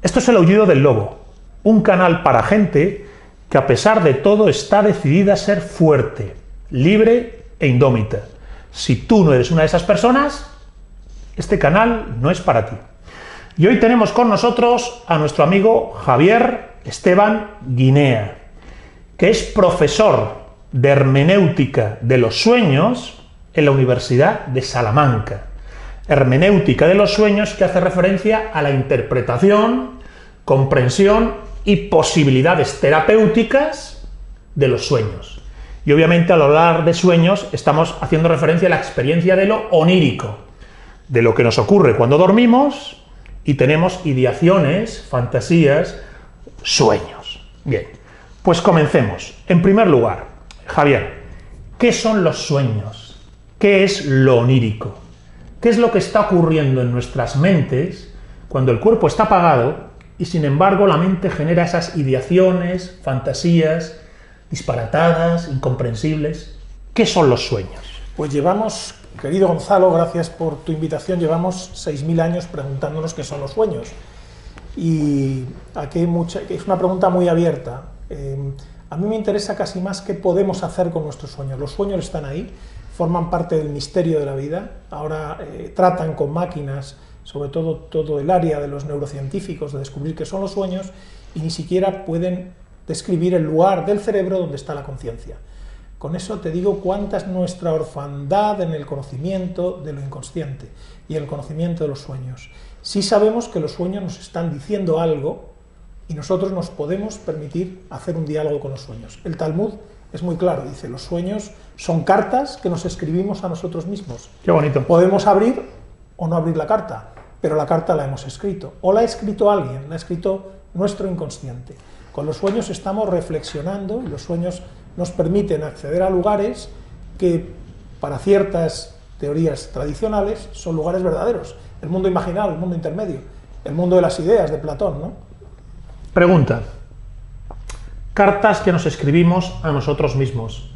Esto es El Aullido del Lobo, un canal para gente que a pesar de todo está decidida a ser fuerte, libre e indómita. Si tú no eres una de esas personas, este canal no es para ti. Y hoy tenemos con nosotros a nuestro amigo Javier Esteban Guinea, que es profesor de hermenéutica de los sueños en la Universidad de Salamanca. Hermenéutica de los sueños que hace referencia a la interpretación, comprensión y posibilidades terapéuticas de los sueños. Y obviamente al hablar de sueños estamos haciendo referencia a la experiencia de lo onírico, de lo que nos ocurre cuando dormimos y tenemos ideaciones, fantasías, sueños. Bien, pues comencemos. En primer lugar, Javier, ¿qué son los sueños? ¿Qué es lo onírico? ¿Qué es lo que está ocurriendo en nuestras mentes cuando el cuerpo está apagado y sin embargo la mente genera esas ideaciones, fantasías, disparatadas, incomprensibles? ¿Qué son los sueños? Pues llevamos, querido Gonzalo, gracias por tu invitación, llevamos 6.000 años preguntándonos qué son los sueños. Y aquí es una pregunta muy abierta. A mí me interesa casi más qué podemos hacer con nuestros sueños. Los sueños están ahí, forman parte del misterio de la vida. Ahora tratan con máquinas, sobre todo el área de los neurocientíficos, de descubrir qué son los sueños, y ni siquiera pueden describir el lugar del cerebro donde está la conciencia. Con eso te digo cuánta es nuestra orfandad en el conocimiento de lo inconsciente y el conocimiento de los sueños. Sí sabemos que los sueños nos están diciendo algo y nosotros nos podemos permitir hacer un diálogo con los sueños. El Talmud es muy claro, dice, los sueños son cartas que nos escribimos a nosotros mismos. Qué bonito. Podemos abrir o no abrir la carta, pero la carta la hemos escrito. O la ha escrito alguien, la ha escrito nuestro inconsciente. Con los sueños estamos reflexionando y los sueños nos permiten acceder a lugares que, para ciertas teorías tradicionales, son lugares verdaderos. El mundo imaginado, el mundo intermedio, el mundo de las ideas de Platón, ¿no? Pregunta. Cartas que nos escribimos a nosotros mismos,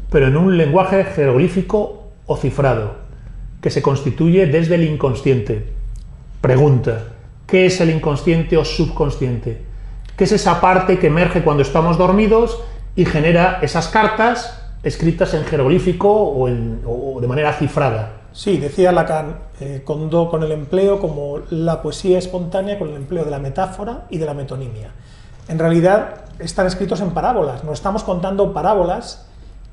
pero en un lenguaje jeroglífico o cifrado, que se constituye desde el inconsciente. Pregunta. ¿Qué es el inconsciente o subconsciente? ¿Qué es esa parte que emerge cuando estamos dormidos y genera esas cartas escritas en jeroglífico o de manera cifrada? Sí, decía Lacan, con el empleo, como la poesía espontánea, con el empleo de la metáfora y de la metonimia. En realidad están escritos en parábolas, nos estamos contando parábolas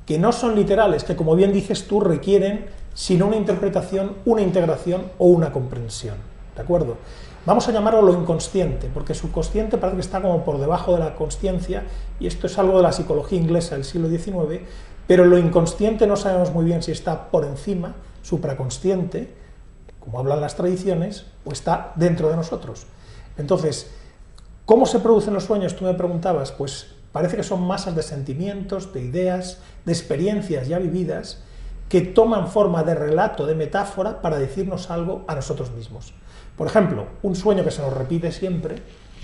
que no son literales, que como bien dices tú requieren sino una interpretación, una integración o una comprensión, ¿de acuerdo? Vamos a llamarlo lo inconsciente, porque subconsciente parece que está como por debajo de la consciencia, y esto es algo de la psicología inglesa del siglo XIX, pero lo inconsciente no sabemos muy bien si está por encima, supraconsciente, como hablan las tradiciones, o está dentro de nosotros. Entonces, ¿cómo se producen los sueños? Tú me preguntabas, pues parece que son masas de sentimientos, de ideas, de experiencias ya vividas, que toman forma de relato, de metáfora, para decirnos algo a nosotros mismos. Por ejemplo, un sueño que se nos repite siempre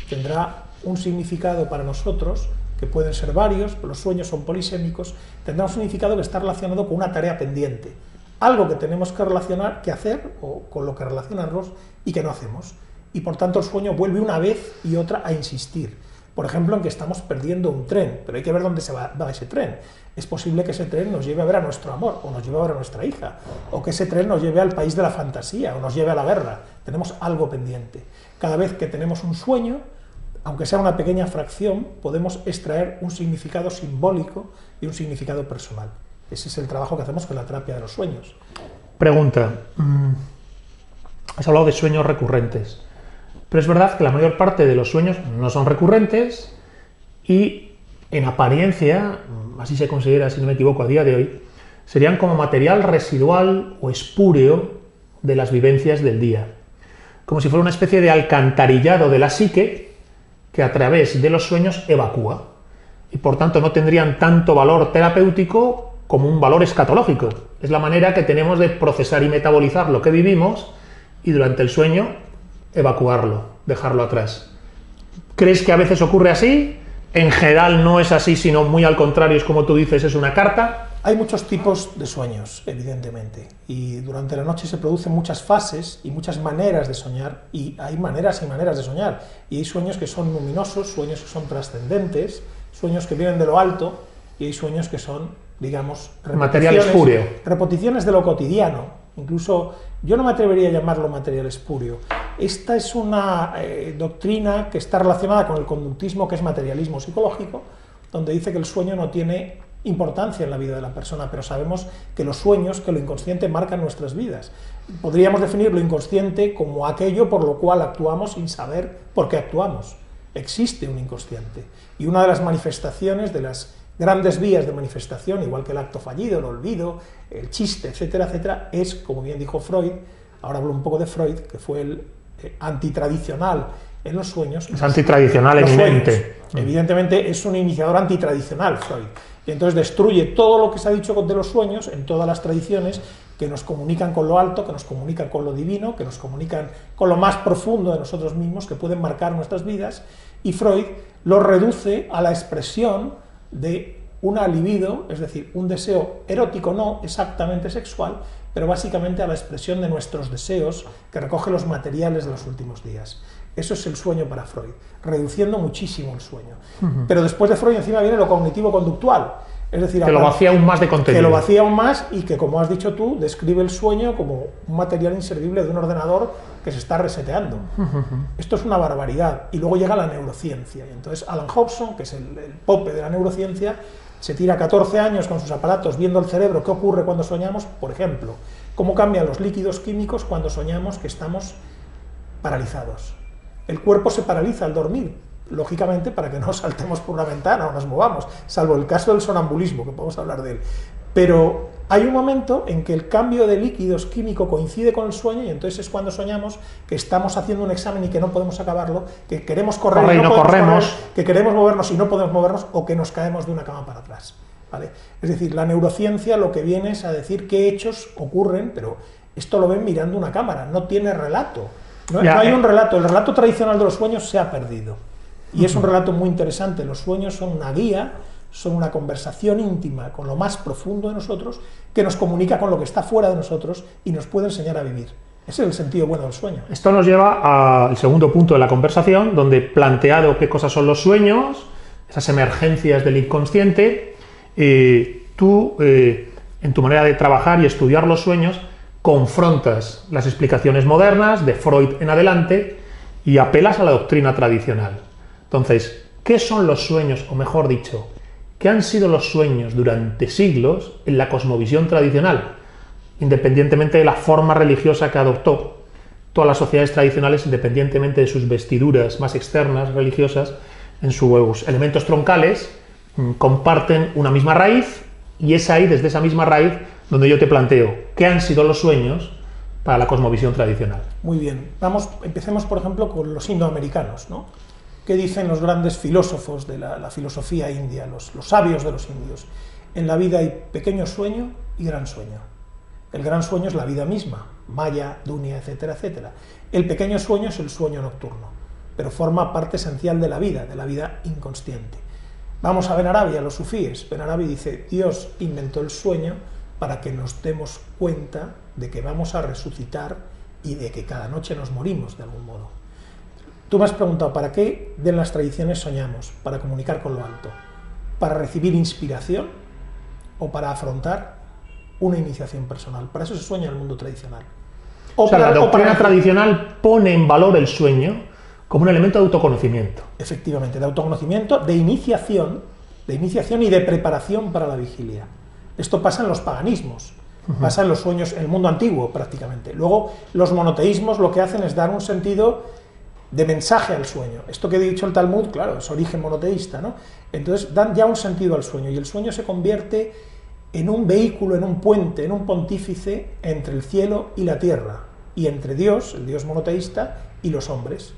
tendrá un significado para nosotros, que pueden ser varios, pero los sueños son polisémicos, tendrá un significado que está relacionado con una tarea pendiente, algo que tenemos que relacionar, que hacer, o con lo que relacionarnos, y que no hacemos. Y por tanto el sueño vuelve una vez y otra a insistir. Por ejemplo, en que estamos perdiendo un tren, pero hay que ver dónde se va ese tren. Es posible que ese tren nos lleve a ver a nuestro amor, o nos lleve a ver a nuestra hija, o que ese tren nos lleve al país de la fantasía, o nos lleve a la guerra. Tenemos algo pendiente. Cada vez que tenemos un sueño, aunque sea una pequeña fracción, podemos extraer un significado simbólico y un significado personal. Ese es el trabajo que hacemos con la terapia de los sueños. Pregunta. Has hablado de sueños recurrentes. Pero es verdad que la mayor parte de los sueños no son recurrentes y en apariencia, así se considera, si no me equivoco, a día de hoy, serían como material residual o espúreo de las vivencias del día. Como si fuera una especie de alcantarillado de la psique que a través de los sueños evacúa y por tanto no tendrían tanto valor terapéutico como un valor escatológico. Es la manera que tenemos de procesar y metabolizar lo que vivimos y durante el sueño evacuarlo, dejarlo atrás. ¿Crees que a veces ocurre así? En general no es así, sino muy al contrario, es como tú dices, es una carta. Hay muchos tipos de sueños, evidentemente, y durante la noche se producen muchas fases y muchas maneras de soñar, y hay maneras y maneras de soñar, y hay sueños que son luminosos, sueños que son trascendentes, sueños que vienen de lo alto, y hay sueños que son, digamos, material espúreo. Repeticiones de lo cotidiano. Incluso yo no me atrevería a llamarlo material espúreo. Esta es una doctrina que está relacionada con el conductismo, que es materialismo psicológico, donde dice que el sueño no tiene importancia en la vida de la persona, pero sabemos que los sueños, que lo inconsciente marcan nuestras vidas. Podríamos definir lo inconsciente como aquello por lo cual actuamos sin saber por qué actuamos. Existe un inconsciente, y una de las manifestaciones, de las grandes vías de manifestación, igual que el acto fallido, el olvido, el chiste, etcétera, etcétera, es, como bien dijo Freud, ahora hablo un poco de Freud, que fue el antitradicional en los sueños. Es antitradicional eminente. Evidentemente es un iniciador antitradicional, Freud. Y entonces destruye todo lo que se ha dicho de los sueños en todas las tradiciones que nos comunican con lo alto, que nos comunican con lo divino, que nos comunican con lo más profundo de nosotros mismos, que pueden marcar nuestras vidas, y Freud lo reduce a la expresión de una libido, es decir, un deseo erótico no exactamente sexual, pero básicamente a la expresión de nuestros deseos que recoge los materiales de los últimos días. Eso es el sueño para Freud, reduciendo muchísimo el sueño. Pero después de Freud encima viene lo cognitivo-conductual, es decir, que lo vacía aún más de contenido. Que lo vacía aún más y que, como has dicho tú, describe el sueño como un material inservible de un ordenador que se está reseteando. Esto es una barbaridad. Y luego llega la neurociencia. Y entonces Alan Hobson, que es el pope de la neurociencia, se tira 14 años con sus aparatos viendo el cerebro, qué ocurre cuando soñamos, por ejemplo, cómo cambian los líquidos químicos cuando soñamos que estamos paralizados. El cuerpo se paraliza al dormir, lógicamente para que no saltemos por una ventana o nos movamos, salvo el caso del sonambulismo, que podemos hablar de él. Pero hay un momento en que el cambio de líquidos químico coincide con el sueño, y entonces es cuando soñamos que estamos haciendo un examen y que no podemos acabarlo, que queremos correr y no corremos, que queremos movernos y no podemos movernos, o que nos caemos de una cama para atrás, ¿vale? Es decir, la neurociencia lo que viene es a decir qué hechos ocurren, pero esto lo ven mirando una cámara, no tiene relato. No hay un relato, el relato tradicional de los sueños se ha perdido. Y es un relato muy interesante. Los sueños son una guía, son una conversación íntima con lo más profundo de nosotros, que nos comunica con lo que está fuera de nosotros y nos puede enseñar a vivir. Ese es el sentido bueno del sueño. Esto nos lleva al segundo punto de la conversación, donde, planteado qué cosas son los sueños, esas emergencias del inconsciente, tú, en tu manera de trabajar y estudiar los sueños, confrontas las explicaciones modernas, de Freud en adelante, y apelas a la doctrina tradicional. Entonces, ¿qué son los sueños? O mejor dicho, ¿qué han sido los sueños durante siglos en la cosmovisión tradicional? Independientemente de la forma religiosa que adoptó. Todas las sociedades tradicionales, independientemente de sus vestiduras más externas, religiosas, en sus elementos troncales, comparten una misma raíz, y es ahí, desde esa misma raíz, donde yo te planteo qué han sido los sueños para la cosmovisión tradicional. Muy bien. Empecemos, por ejemplo, con los indoamericanos, ¿no? ¿Qué dicen los grandes filósofos de la filosofía india, los sabios de los indios? En la vida hay pequeño sueño y gran sueño. El gran sueño es la vida misma, Maya, Dunia, etcétera, etcétera. El pequeño sueño es el sueño nocturno, pero forma parte esencial de la vida inconsciente. Vamos a Ben Arabi, a los sufíes. Ben Arabi dice, Dios inventó el sueño para que nos demos cuenta de que vamos a resucitar y de que cada noche nos morimos de algún modo. Tú me has preguntado, ¿para qué de las tradiciones soñamos? ¿Para comunicar con lo alto? ¿Para recibir inspiración? ¿O para afrontar una iniciación personal? Para eso se sueña en el mundo tradicional. O sea, la doctrina tradicional pone en valor el sueño como un elemento de autoconocimiento. Efectivamente, de autoconocimiento, de iniciación y de preparación para la vigilia. Esto pasa en los paganismos, pasa en los sueños, en el mundo antiguo prácticamente. Luego, los monoteísmos lo que hacen es dar un sentido de mensaje al sueño. Esto que he dicho el Talmud, claro, es origen monoteísta, ¿no? Entonces dan ya un sentido al sueño, y el sueño se convierte en un vehículo, en un puente, en un pontífice entre el cielo y la tierra, y entre Dios, el Dios monoteísta, y los hombres.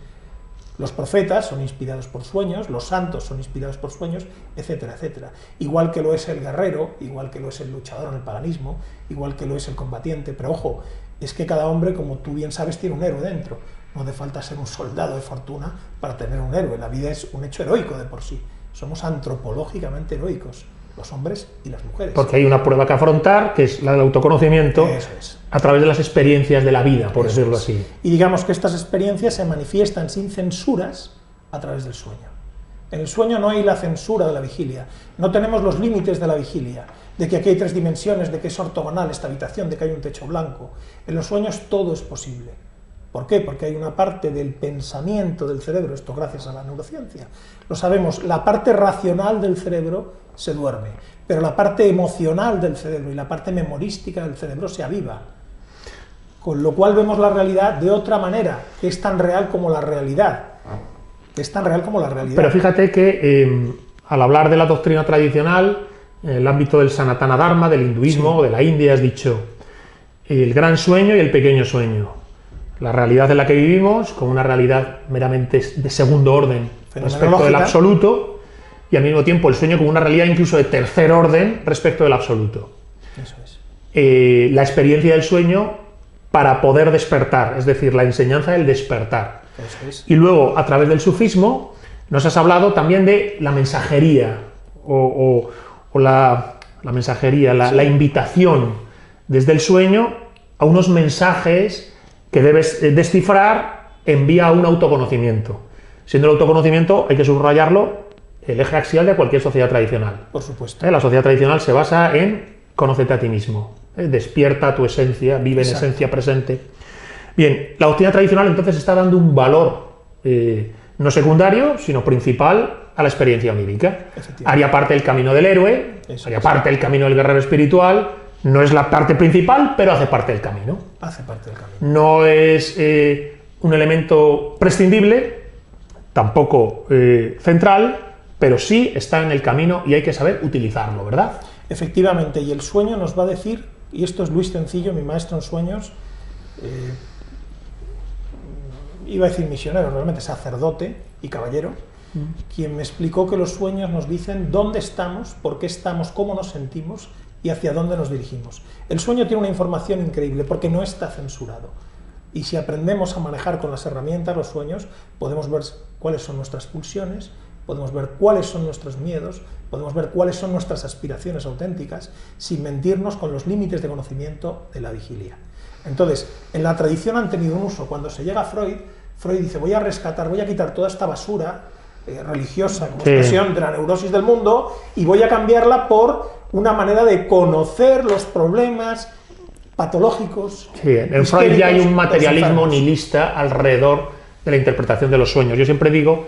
Los profetas son inspirados por sueños, los santos son inspirados por sueños, etcétera, etcétera. Igual que lo es el guerrero, igual que lo es el luchador en el paganismo, igual que lo es el combatiente. Pero ojo, es que cada hombre, como tú bien sabes, tiene un héroe dentro. No hace falta ser un soldado de fortuna para tener un héroe. La vida es un hecho heroico de por sí. Somos antropológicamente heroicos. los hombres y las mujeres. Porque hay una prueba que afrontar, que es la del autoconocimiento, Eso es. a través de las experiencias de la vida, por Eso decirlo es. así. Y digamos que estas experiencias se manifiestan sin censuras a través del sueño. En el sueño no hay la censura de la vigilia, no tenemos los límites de la vigilia, de que aquí hay 3 dimensiones, de que es ortogonal esta habitación, de que hay un techo blanco. En los sueños todo es posible. ¿Por qué? Porque hay una parte del pensamiento del cerebro, esto gracias a la neurociencia. Lo sabemos, la parte racional del cerebro se duerme, pero la parte emocional del cerebro y la parte memorística del cerebro se aviva. Con lo cual vemos la realidad de otra manera, que es tan real como la realidad. Es tan real como la realidad. Pero fíjate que al hablar de la doctrina tradicional, en el ámbito del Sanatana Dharma, del hinduismo, de la India, has dicho el gran sueño y el pequeño sueño. La realidad en la que vivimos, como una realidad meramente de segundo orden respecto del absoluto, y al mismo tiempo el sueño como una realidad incluso de tercer orden respecto del absoluto. Eso es. La experiencia del sueño para poder despertar, es decir, la enseñanza del despertar. Eso es. Y luego, a través del sufismo, nos has hablado también de la mensajería, o la mensajería, la invitación desde el sueño a unos mensajes que debes descifrar en vía a un autoconocimiento. Siendo el autoconocimiento, hay que subrayarlo, el eje axial de cualquier sociedad tradicional. Por supuesto. La sociedad tradicional se basa en conócete a ti mismo, despierta tu esencia, vive en esencia presente. Bien, la doctrina tradicional entonces está dando un valor no secundario, sino principal a la experiencia onírica. Haría parte del camino del héroe, haría parte del camino del guerrero espiritual, no es la parte principal, pero hace parte del camino. Hace parte del camino. No es un elemento prescindible, tampoco central, pero sí está en el camino y hay que saber utilizarlo, ¿verdad? Efectivamente, y el sueño nos va a decir, y esto es Luis Cencillo, mi maestro en sueños, iba a decir misionero, realmente sacerdote y caballero, quien me explicó que los sueños nos dicen dónde estamos, por qué estamos, cómo nos sentimos y hacia dónde nos dirigimos. El sueño tiene una información increíble porque no está censurado. Y si aprendemos a manejar con las herramientas los sueños, podemos ver cuáles son nuestras pulsiones, podemos ver cuáles son nuestros miedos, podemos ver cuáles son nuestras aspiraciones auténticas, sin mentirnos con los límites de conocimiento de la vigilia. Entonces, en la tradición han tenido un uso. Cuando se llega a Freud, Freud dice, voy a rescatar, voy a quitar toda esta basura religiosa como expresión de la neurosis del mundo y voy a cambiarla por una manera de conocer los problemas patológicos. Sí, en Freud ya hay un materialismo nihilista alrededor de la interpretación de los sueños. Yo siempre digo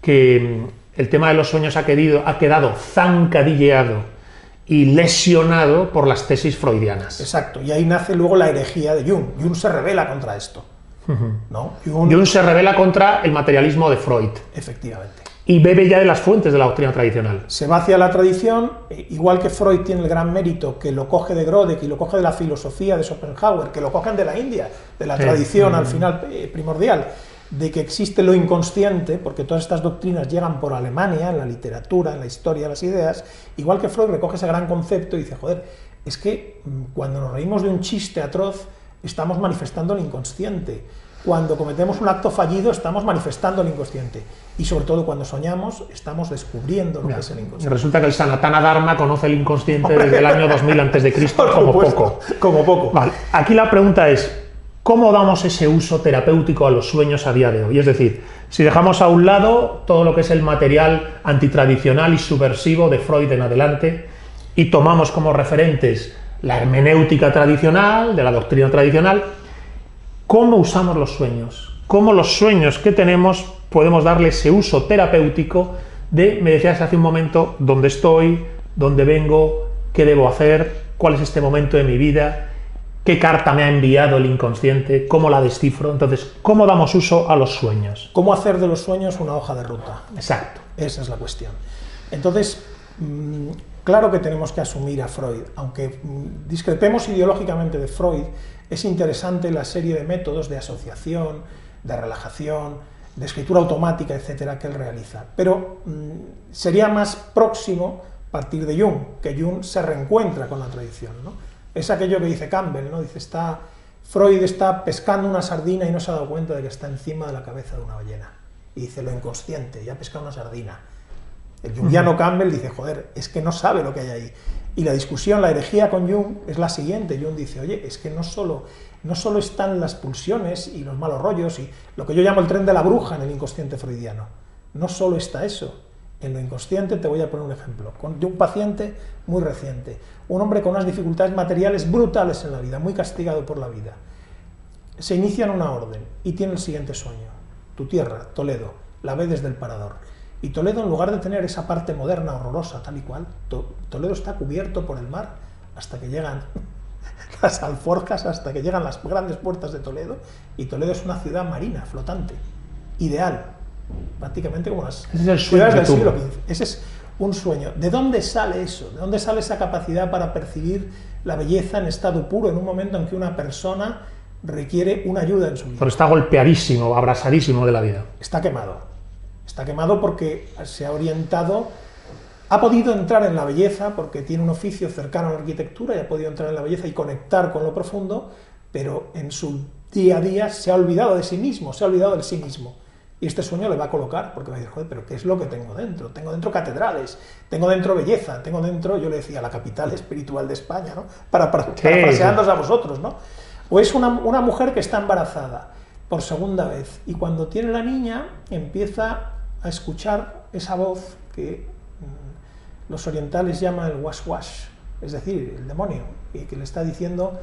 que el tema de los sueños ha quedado zancadilleado y lesionado por las tesis freudianas. Exacto, y ahí nace luego la herejía de Jung. Jung se rebela contra esto. ¿No? Jung se rebela contra el materialismo de Freud. Efectivamente. Y bebe ya de las fuentes de la doctrina tradicional. Se va hacia la tradición, igual que Freud tiene el gran mérito que lo coge de Grodek y lo coge de la filosofía de Schopenhauer, que lo cogen de la India, de la tradición al final primordial, de que existe lo inconsciente, porque todas estas doctrinas llegan por Alemania, en la literatura, en la historia, las ideas, igual que Freud recoge ese gran concepto y dice, joder, es que cuando nos reímos de un chiste atroz, estamos manifestando el inconsciente. Cuando cometemos un acto fallido, estamos manifestando el inconsciente. Y sobre todo cuando soñamos, estamos descubriendo lo que es el inconsciente. Y resulta que el Sanatana Dharma conoce el inconsciente desde el año 2000 a.C. como poco. Como poco. Vale. Aquí la pregunta es, ¿cómo damos ese uso terapéutico a los sueños a día de hoy? Es decir, si dejamos a un lado todo lo que es el material antitradicional y subversivo de Freud en adelante y tomamos como referentes la hermenéutica tradicional, de la doctrina tradicional, ¿cómo usamos los sueños? ¿Cómo los sueños que tenemos podemos darle ese uso terapéutico de, me decías hace un momento, dónde estoy, dónde vengo, qué debo hacer, cuál es este momento de mi vida, qué carta me ha enviado el inconsciente, cómo la descifro? Entonces, ¿cómo damos uso a los sueños? ¿Cómo hacer de los sueños una hoja de ruta? Exacto. Esa es la cuestión. Entonces, claro que tenemos que asumir a Freud, aunque discrepemos ideológicamente de Freud, es interesante la serie de métodos de asociación, de relajación, de escritura automática, etcétera, que él realiza. Pero sería más próximo partir de Jung, que Jung se reencuentra con la tradición, ¿no? Es aquello que dice Campbell, ¿no? Dice, Freud está pescando una sardina y no se ha dado cuenta de que está encima de la cabeza de una ballena. Y dice, lo inconsciente, ya ha pescado una sardina. El junguiano Campbell dice, joder, es que no sabe lo que hay ahí. Y la discusión, la herejía con Jung es la siguiente. Jung dice, oye, es que no solo están las pulsiones y los malos rollos y lo que yo llamo el tren de la bruja en el inconsciente freudiano. No solo está eso. En lo inconsciente te voy a poner un ejemplo de un paciente muy reciente, un hombre con unas dificultades materiales brutales en la vida, muy castigado por la vida. Se inicia en una orden y tiene el siguiente sueño. Tu tierra, Toledo, la ve desde el parador. Y Toledo, en lugar de tener esa parte moderna, horrorosa, tal y cual, Toledo está cubierto por el mar hasta que llegan las alforjas, hasta que llegan las grandes puertas de Toledo, y Toledo es una ciudad marina, flotante, ideal, prácticamente como las ciudades del siglo XV. Ese es un sueño. ¿De dónde sale eso? ¿De dónde sale esa capacidad para percibir la belleza en estado puro, en un momento en que una persona requiere una ayuda en su vida? Pero está golpeadísimo, abrasadísimo de la vida. Está quemado. Está quemado porque se ha orientado, ha podido entrar en la belleza porque tiene un oficio cercano a la arquitectura y ha podido entrar en la belleza y conectar con lo profundo, pero en su día a día se ha olvidado de sí mismo, se ha olvidado del sí mismo. Y este sueño le va a colocar, porque va a decir, joder, pero ¿qué es lo que tengo dentro? Tengo dentro catedrales, tengo dentro belleza, tengo dentro, yo le decía, la capital espiritual de España, ¿no? Parafraseándoos a vosotros, ¿no? O es una mujer que está embarazada por segunda vez, y cuando tiene la niña empieza a escuchar esa voz que los orientales llaman el wash-wash, es decir, el demonio, y que le está diciendo,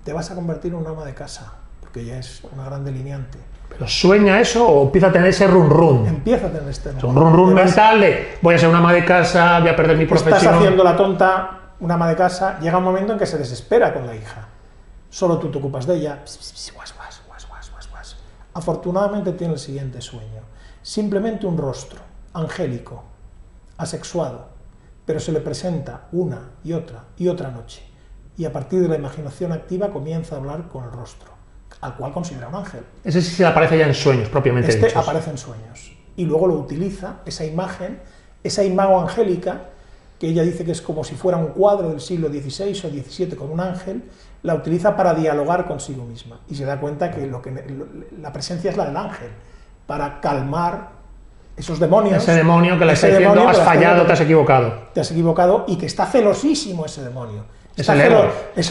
te vas a convertir en un ama de casa, porque ella es una gran delineante. ¿Pero sueña eso o empieza a tener ese run-run? Empieza a tener este un run-run mental de voy a ser una ama de casa, voy a perder mi profesión. Estás haciendo la tonta, una ama de casa, llega un momento en que se desespera con la hija. Solo tú te ocupas de ella. Afortunadamente tiene el siguiente sueño. Simplemente un rostro, angélico, asexuado, pero se le presenta una y otra noche. Y a partir de la imaginación activa comienza a hablar con el rostro, al cual considera un ángel. Ese sí se aparece ya en sueños, propiamente dichos. Aparece en sueños. Y luego lo utiliza, esa imagen, esa imago angélica, que ella dice que es como si fuera un cuadro del siglo XVI o XVII con un ángel, la utiliza para dialogar consigo misma. Y se da cuenta que la presencia es la del ángel, para calmar esos demonios. Ese demonio que le está diciendo, has fallado, te has equivocado. Te has equivocado y que está celosísimo ese demonio. Es el ego, es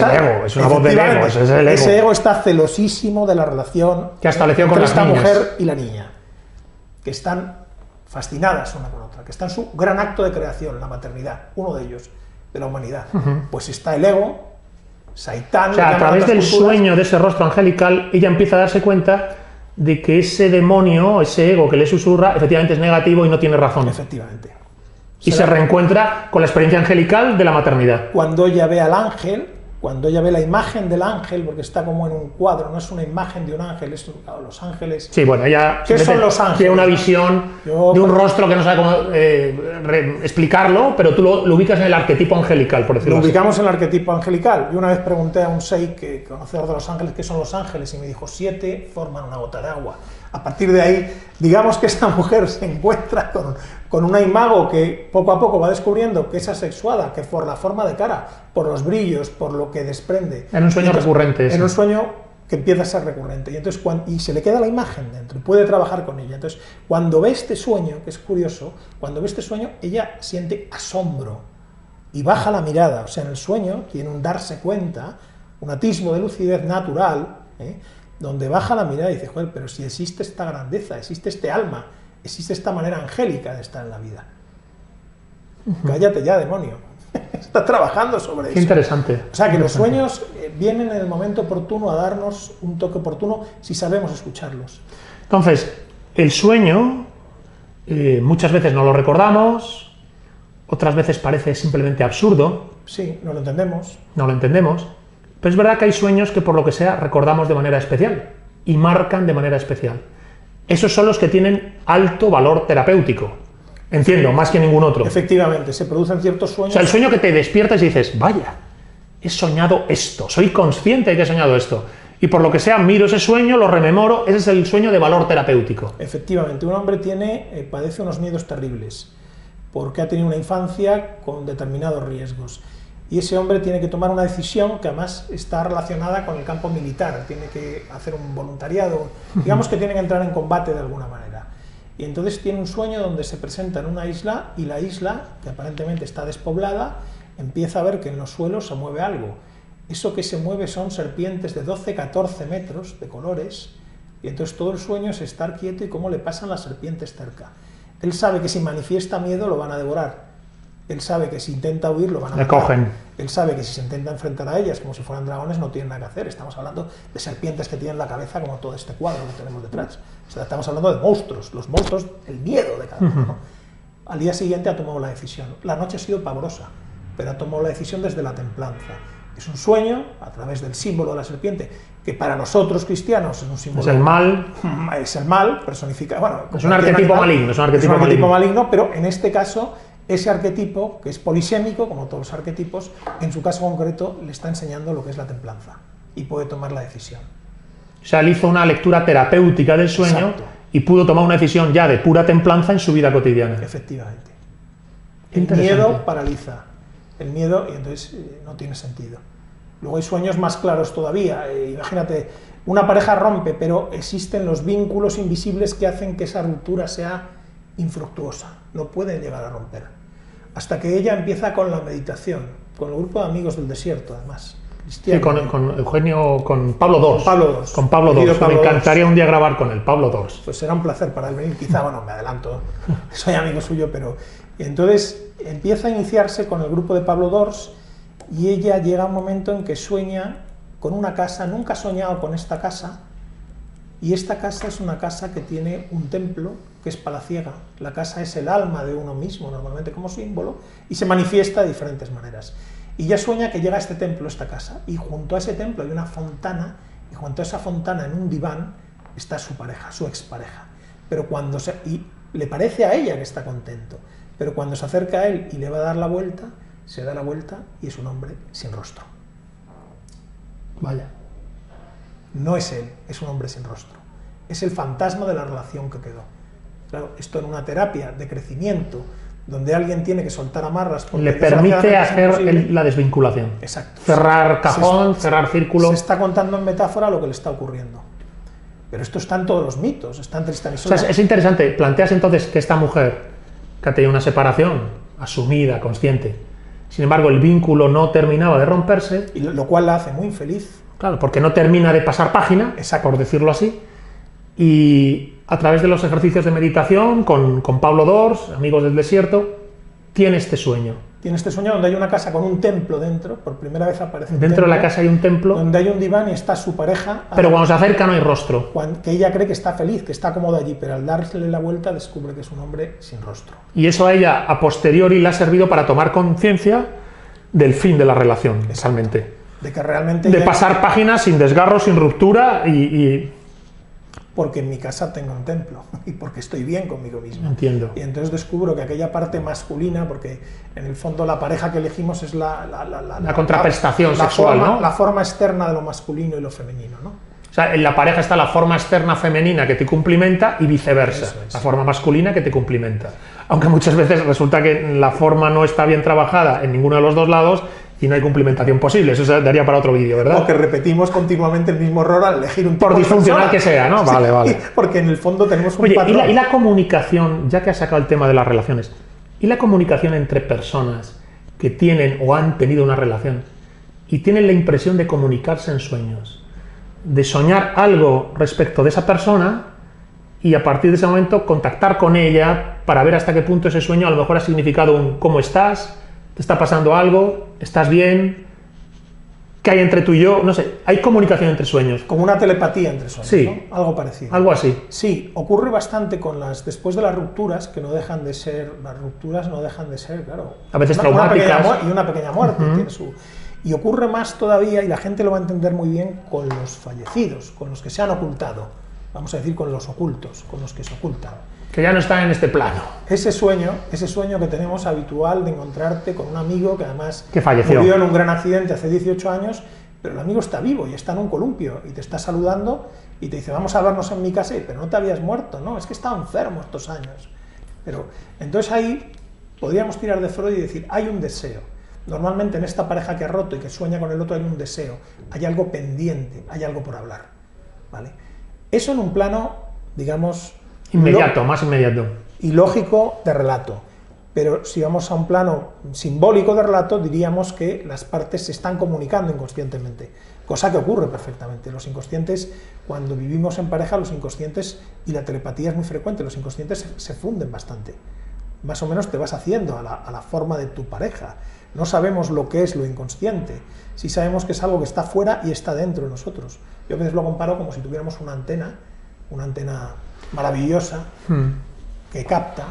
una voz del ego, es el ego. Ese ego está celosísimo de la relación que ha establecido con esta niñas. Mujer y la niña, que están fascinadas una con otra, que está en su gran acto de creación, la maternidad, uno de ellos, de la humanidad. Pues está el ego, Saitán. O sea, a través del sueño de ese rostro angelical, ella empieza a darse cuenta de que ese demonio, ese ego que le susurra, efectivamente es negativo y no tiene razón. Efectivamente. Y se reencuentra con la experiencia angelical de la maternidad. Cuando ella ve al ángel, cuando ella ve la imagen del ángel, porque está como en un cuadro, no es una imagen de un ángel, es los ángeles. Sí, bueno, ella ¿qué son los ángeles? Tiene una visión de un rostro que no sabe cómo explicarlo, pero tú lo ubicas en el arquetipo angelical, por decirlo así. Lo ubicamos en el arquetipo angelical. Yo una vez pregunté a un sheik, conocedor de los ángeles, qué son los ángeles, y me dijo, 7 forman una gota de agua. A partir de ahí, digamos que esta mujer se encuentra con una imago que poco a poco va descubriendo que es asexuada, que por la forma de cara, por los brillos, por lo que desprende. En un sueño recurrente. En un sueño que empieza a ser recurrente. Y entonces y se le queda la imagen dentro y puede trabajar con ella. Entonces, cuando ve este sueño, que es curioso, cuando ve este sueño, ella siente asombro y baja la mirada. O sea, en el sueño tiene un darse cuenta, un atisbo de lucidez natural, donde baja la mirada y dice, joder, pero si existe esta grandeza, existe este alma, existe esta manera angélica de estar en la vida. Cállate ya, demonio. Está trabajando sobre eso. Qué interesante. O sea, que los sueños vienen en el momento oportuno a darnos un toque oportuno si sabemos escucharlos. Entonces, el sueño muchas veces no lo recordamos, otras veces parece simplemente absurdo. Sí, no lo entendemos. No lo entendemos. Pero es verdad que hay sueños que por lo que sea recordamos de manera especial y marcan de manera especial. Esos son los que tienen alto valor terapéutico. Entiendo, más que ningún otro. Efectivamente, se producen ciertos sueños. O sea, el sueño que te despiertas y dices, vaya, he soñado esto, soy consciente de que he soñado esto. Y por lo que sea, miro ese sueño, lo rememoro, ese es el sueño de valor terapéutico. Efectivamente, un hombre padece unos miedos terribles, porque ha tenido una infancia con determinados riesgos. Y ese hombre tiene que tomar una decisión que además está relacionada con el campo militar, tiene que hacer un voluntariado, digamos que tiene que entrar en combate de alguna manera. Y entonces tiene un sueño donde se presenta en una isla y la isla, que aparentemente está despoblada, empieza a ver que en los suelos se mueve algo. Eso que se mueve son serpientes de 12-14 metros de colores, y entonces todo el sueño es estar quieto y cómo le pasan las serpientes cerca. Él sabe que si manifiesta miedo lo van a devorar. Él sabe que si intenta huir lo van a matar. Le cogen. Él sabe que si se intenta enfrentar a ellas como si fueran dragones no tienen nada que hacer. Estamos hablando de serpientes que tienen la cabeza como todo este cuadro que tenemos detrás. O sea, estamos hablando de monstruos. Los monstruos, el miedo de cada uno, ¿no? Al día siguiente ha tomado la decisión. La noche ha sido pavorosa, pero ha tomado la decisión desde la templanza. Es un sueño a través del símbolo de la serpiente, que para nosotros cristianos es un símbolo... Es el mal. Es el mal, personificado. Bueno, es un arquetipo maligno. Es un arquetipo maligno, pero en este caso, ese arquetipo, que es polisémico, como todos los arquetipos, en su caso concreto le está enseñando lo que es la templanza y puede tomar la decisión. O sea, él hizo una lectura terapéutica del sueño. Exacto. Y pudo tomar una decisión ya de pura templanza en su vida cotidiana. Efectivamente. El miedo paraliza. El miedo, y entonces no tiene sentido. Luego hay sueños más claros todavía. Imagínate, una pareja rompe, pero existen los vínculos invisibles que hacen que esa ruptura sea infructuosa. No pueden llegar a romper. Hasta que ella empieza con la meditación, con el grupo de amigos del desierto, además. Sí, con Eugenio, con Pablo Dors. Con Pablo Dors. Me encantaría un día grabar con él, Pablo Dors. Pues será un placer para él venir. Quizá, bueno, me adelanto, soy amigo suyo, pero... Y entonces empieza a iniciarse con el grupo de Pablo Dors y ella llega a un momento en que sueña con una casa, nunca ha soñado con esta casa, y esta casa es una casa que tiene un templo que es palaciega. La casa es el alma de uno mismo, normalmente como símbolo, y se manifiesta de diferentes maneras. Y ya sueña que llega a este templo, esta casa, y junto a ese templo hay una fontana, y junto a esa fontana, en un diván, está su pareja, su expareja. Pero cuando y le parece a ella que está contento, pero cuando se acerca a él y le va a dar la vuelta, se da la vuelta y es un hombre sin rostro. Vaya. No es él, es un hombre sin rostro. Es el fantasma de la relación que quedó. Claro, esto en una terapia de crecimiento, donde alguien tiene que soltar amarras... Le permite hacer la desvinculación. Exacto. Cerrar cajón, cerrar círculo. Se está contando en metáfora lo que le está ocurriendo. Pero esto está en todos los mitos, está en Tristán y Isolda. O sea, es interesante. Planteas entonces que esta mujer, que ha tenido una separación asumida, consciente, sin embargo el vínculo no terminaba de romperse. Y lo cual la hace muy infeliz. Claro, porque no termina de pasar página, por decirlo así. Y a través de los ejercicios de meditación, con Pablo Dors, Amigos del Desierto, tiene este sueño. Tiene este sueño donde hay una casa con un templo dentro, por primera vez aparece un dentro templo, de la casa hay un templo. donde hay un diván y está su pareja. Pero cuando se acerca no hay rostro. Que ella cree que está feliz, que está cómoda allí, pero al dársele la vuelta descubre que es un hombre sin rostro. Y eso a ella, a posteriori, le ha servido para tomar conciencia del fin de la relación, realmente. De que realmente... De pasar páginas sin desgarro, sin ruptura y... Porque en mi casa tengo un templo y porque estoy bien conmigo mismo. Entiendo. Y entonces descubro que aquella parte masculina, porque en el fondo la pareja que elegimos es la contraprestación sexual, ¿no? La forma externa de lo masculino y lo femenino, ¿no? O sea, en la pareja está la forma externa femenina que te cumplimenta y viceversa, la forma masculina que te cumplimenta. Aunque muchas veces resulta que la forma no está bien trabajada en ninguno de los dos lados y no hay cumplimentación posible. Eso se daría para otro vídeo, ¿verdad? Porque repetimos continuamente el mismo error al elegir un tipo por disfuncional que sea, ¿no? Vale, vale. Porque en el fondo tenemos un Oye, patrón. ¿y la comunicación, ya que has sacado el tema de las relaciones, y la comunicación entre personas que tienen o han tenido una relación y tienen la impresión de comunicarse en sueños, de soñar algo respecto de esa persona y a partir de ese momento contactar con ella para ver hasta qué punto ese sueño a lo mejor ha significado un ¿cómo estás? ¿Te está pasando algo? ¿Estás bien? ¿Qué hay entre tú y yo? No sé, hay comunicación entre sueños. Como una telepatía entre sueños, sí, ¿no? Algo parecido. Algo así. Sí, ocurre bastante después de las rupturas, que no dejan de ser, claro, a veces traumáticas. Una pequeña muerte tiene su... Y ocurre más todavía, y la gente lo va a entender muy bien, con los fallecidos, con los que se han ocultado, vamos a decir con los ocultos, con los que se ocultan. Que ya no están en este plano. Ese sueño que tenemos habitual de encontrarte con un amigo que además que falleció. Murió en un gran accidente hace 18 años, pero el amigo está vivo y está en un columpio y te está saludando y te dice vamos a vernos en mi casa, pero no te habías muerto, no, es que estaba enfermo estos años. Pero entonces ahí podríamos tirar de Freud y decir, hay un deseo. Normalmente en esta pareja que ha roto y que sueña con el otro hay un deseo, hay algo pendiente, hay algo por hablar, ¿vale? Eso en un plano, digamos, Inmediato, más inmediato. Y lógico de relato. Pero si vamos a un plano simbólico de relato, diríamos que las partes se están comunicando inconscientemente, cosa que ocurre perfectamente. Los inconscientes, cuando vivimos en pareja, los inconscientes, y la telepatía es muy frecuente, los inconscientes se funden bastante. Más o menos te vas haciendo a la forma de tu pareja. No sabemos lo que es lo inconsciente, sí sabemos que es algo que está fuera y está dentro de nosotros. Yo a veces lo comparo como si tuviéramos una antena maravillosa que capta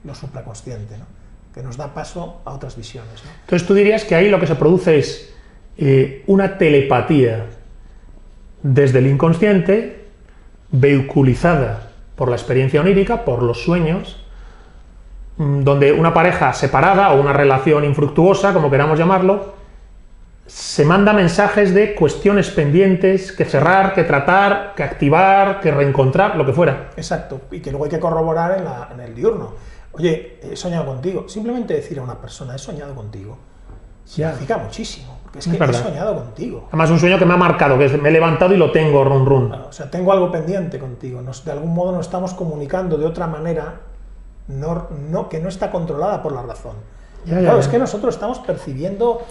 lo supraconsciente, ¿no? Que nos da paso a otras visiones, ¿no? Entonces tú dirías que ahí lo que se produce es una telepatía desde el inconsciente, vehiculizada por la experiencia onírica, por los sueños, donde una pareja separada o una relación infructuosa, como queramos llamarlo, se manda mensajes de cuestiones pendientes que cerrar, que tratar, que activar, que reencontrar, lo que fuera. Exacto, y que luego hay que corroborar en el diurno. Oye, he soñado contigo. Simplemente decir a una persona, he soñado contigo, significa muchísimo, porque es que he soñado contigo. Además, un sueño que me ha marcado, que me he levantado y lo tengo, run run. Bueno, o sea, tengo algo pendiente contigo. De algún modo nos estamos comunicando de otra manera que no está controlada por la razón. Claro, es que nosotros estamos percibiendo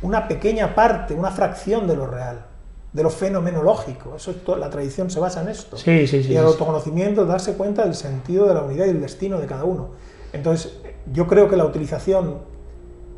una pequeña parte, una fracción de lo real, de lo fenomenológico. La tradición se basa en esto. Sí, y el autoconocimiento, darse cuenta del sentido de la unidad y del destino de cada uno. Entonces, yo creo que la utilización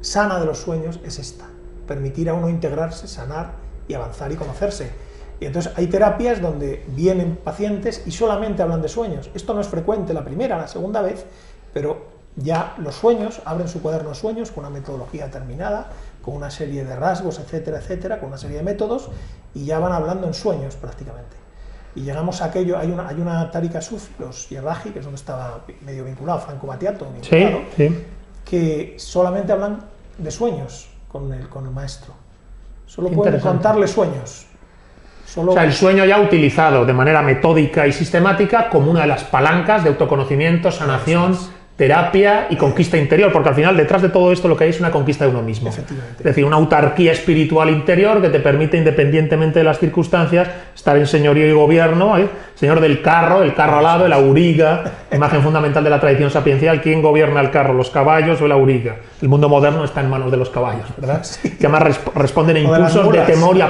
sana de los sueños es esta: permitir a uno integrarse, sanar y avanzar y conocerse. Y entonces hay terapias donde vienen pacientes y solamente hablan de sueños. Esto no es frecuente la primera, la segunda vez, pero ya los sueños, abren su cuaderno de sueños con una metodología determinada, con una serie de rasgos, etcétera, etcétera, con una serie de métodos, y ya van hablando en sueños prácticamente. Y llegamos a aquello, hay una Tariqa Sufi, los Yerraji, que es donde estaba medio vinculado, Franco Battiato, vinculado, que solamente hablan de sueños con el maestro. Solo pueden contarle sueños. O sea, el sueño ya utilizado de manera metódica y sistemática como una de las palancas de autoconocimiento, sanación, terapia y conquista interior, porque al final detrás de todo esto lo que hay es una conquista de uno mismo. Es decir, una autarquía espiritual interior que te permite, independientemente de las circunstancias, estar en señorío y gobierno, señor del carro, el carro alado, el auriga, imagen fundamental de la tradición sapiencial. ¿Quién gobierna el carro, los caballos o el auriga? El mundo moderno está en manos de los caballos, ¿verdad? Sí. Que además responden a impulsos de temor y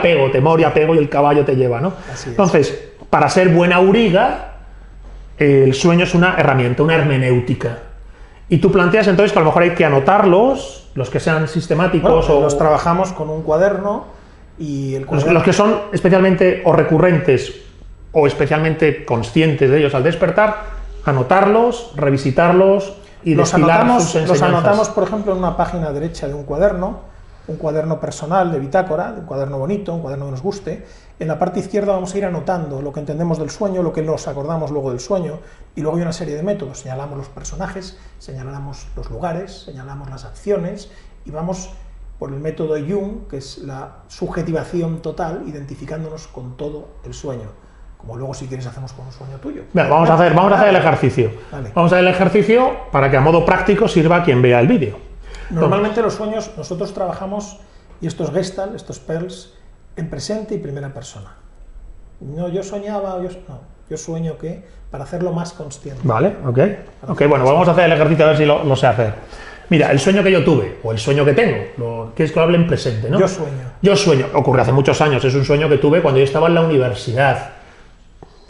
apego, y el caballo te lleva, ¿no? Entonces, para ser buen auriga, el sueño es una herramienta, una hermenéutica. Y tú planteas entonces que a lo mejor hay que anotarlos, los que sean sistemáticos. Bueno, los trabajamos con un cuaderno y el cuaderno... Los que son especialmente o recurrentes o especialmente conscientes de ellos al despertar, anotarlos, revisitarlos y destilar sus enseñanzas. Los anotamos, por ejemplo, en una página derecha de un cuaderno personal de bitácora, un cuaderno bonito, un cuaderno que nos guste. En la parte izquierda vamos a ir anotando lo que entendemos del sueño, lo que nos acordamos luego del sueño, y luego hay una serie de métodos. Señalamos los personajes, señalamos los lugares, señalamos las acciones, y vamos por el método Jung, que es la subjetivación total, identificándonos con todo el sueño. Como luego, si quieres, hacemos con un sueño tuyo. Bien, vamos a hacer el ejercicio. Vale. Vamos a hacer el ejercicio para que a modo práctico sirva a quien vea el vídeo. Normalmente los sueños, nosotros trabajamos, y estos Gestalt, estos Pearls, en presente y primera persona. No, yo soñaba, yo sueño que, para hacerlo más consciente. Vale, ok, bueno, vamos a hacer el ejercicio a ver si lo sé hacer. Mira, el sueño que yo tuve, o el sueño que tengo, que es que hable en presente, ¿no? Yo sueño, ocurre hace muchos años, es un sueño que tuve cuando yo estaba en la universidad.